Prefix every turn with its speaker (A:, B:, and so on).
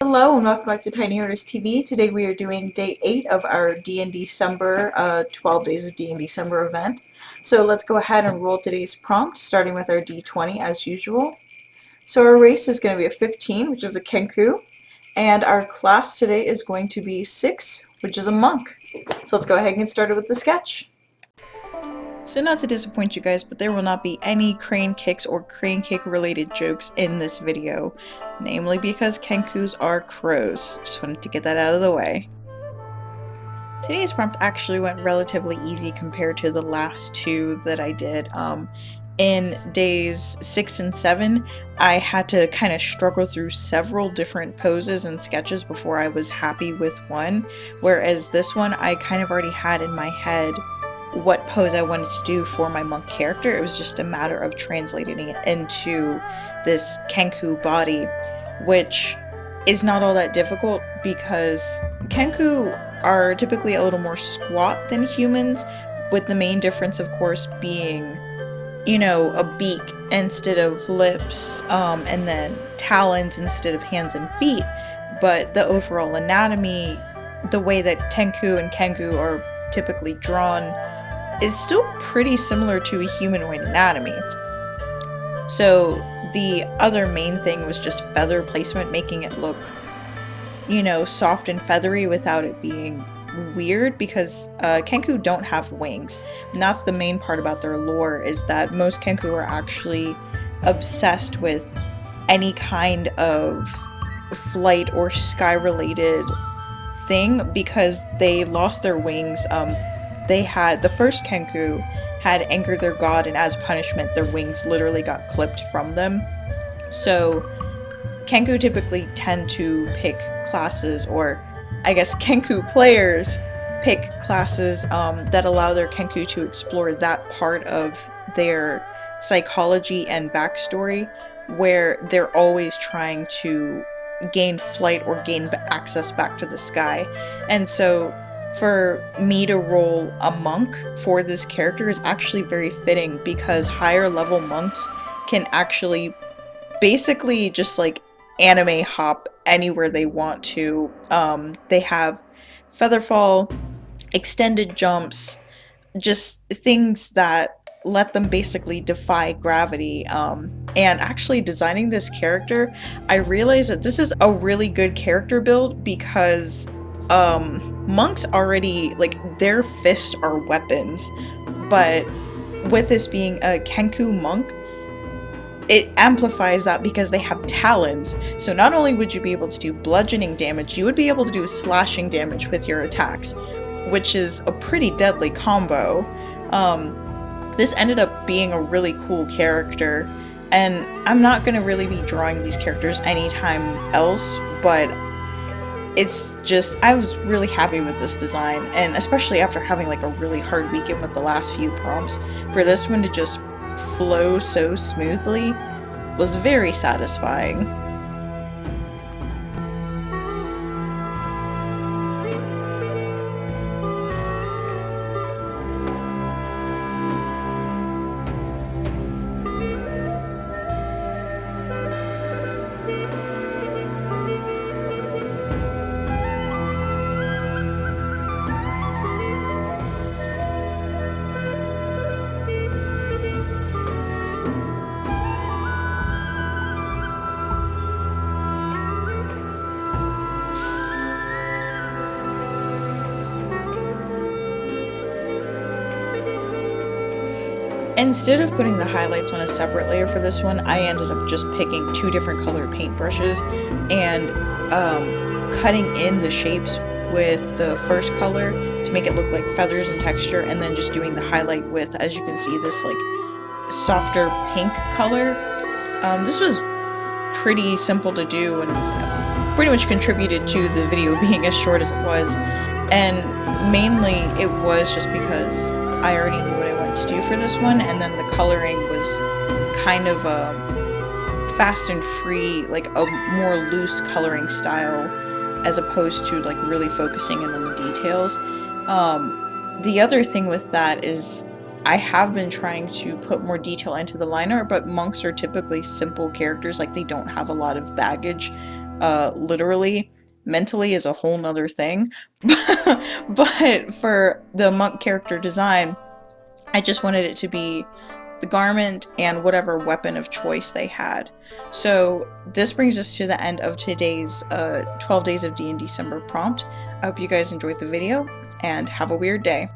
A: Hello and welcome back to Tiny Artist TV. Today we are doing day 8 of our DnDecember 12 Days of DnDecember event. So let's go ahead and roll today's prompt, starting with our D20 as usual. So our race is going to be a 15, which is a Kenku, and our class today is going to be 6, which is a monk. So let's go ahead and get started with the sketch. So not to disappoint you guys, but there will not be any crane kicks or crane kick related jokes in this video, namely because Kenkus are crows. Just wanted to get that out of the way. Today's prompt actually went relatively easy compared to the last two that I did. In days 6 and 7, I had to kind of struggle through several different poses and sketches before I was happy with one, whereas this one I kind of already had in my head what pose I wanted to do for my monk character. It was just a matter of translating it into this Kenku body, which is not all that difficult because Kenku are typically a little more squat than humans, with the main difference of course being, you know, a beak instead of lips, and then talons instead of hands and feet. But the overall anatomy, the way that Tenku and Kenku are typically drawn, is still pretty similar to a humanoid anatomy. So the other main thing was just feather placement, making it look, you know, soft and feathery without it being weird, because Kenku don't have wings, and that's the main part about their lore, is that most Kenku are actually obsessed with any kind of flight or sky related thing because they lost their wings. The first Kenku had angered their god, and as punishment their wings literally got clipped from them. So Kenku typically tend to pick classes, or I guess Kenku players pick classes that allow their Kenku to explore that part of their psychology and backstory, where they're always trying to gain flight or gain access back to the sky. And so for me to roll a monk for this character is actually very fitting, because higher level monks can actually basically just like anime hop anywhere they want to. They have featherfall, extended jumps, just things that let them basically defy gravity. And actually designing this character, I realized that this is a really good character build because monks already, like, their fists are weapons, but with this being a Kenku monk, it amplifies that because they have talons. So not only would you be able to do bludgeoning damage, you would be able to do slashing damage with your attacks, which is a pretty deadly combo. This ended up being a really cool character, and I'm not going to really be drawing these characters anytime else, but it's just, I was really happy with this design, and especially after having like a really hard weekend with the last few prompts, for this one to just flow so smoothly was very satisfying. Instead of putting the highlights on a separate layer for this one, I ended up just picking 2 different color paintbrushes and cutting in the shapes with the first color to make it look like feathers and texture, and then just doing the highlight with, as you can see, this like softer pink color. This was pretty simple to do and pretty much contributed to the video being as short as it was, and mainly it was just because I already knew what I wanted to do for this one, and then the coloring was kind of fast and free, like a more loose coloring style, as opposed to like really focusing in on the details. The other thing with that is I have been trying to put more detail into the line art, but monks are typically simple characters, like they don't have a lot of baggage literally. Mentally is a whole nother thing. But for the monk character design, I just wanted it to be the garment and whatever weapon of choice they had. So this brings us to the end of today's 12 Days of D&December prompt. I hope you guys enjoyed the video, and have a weird day.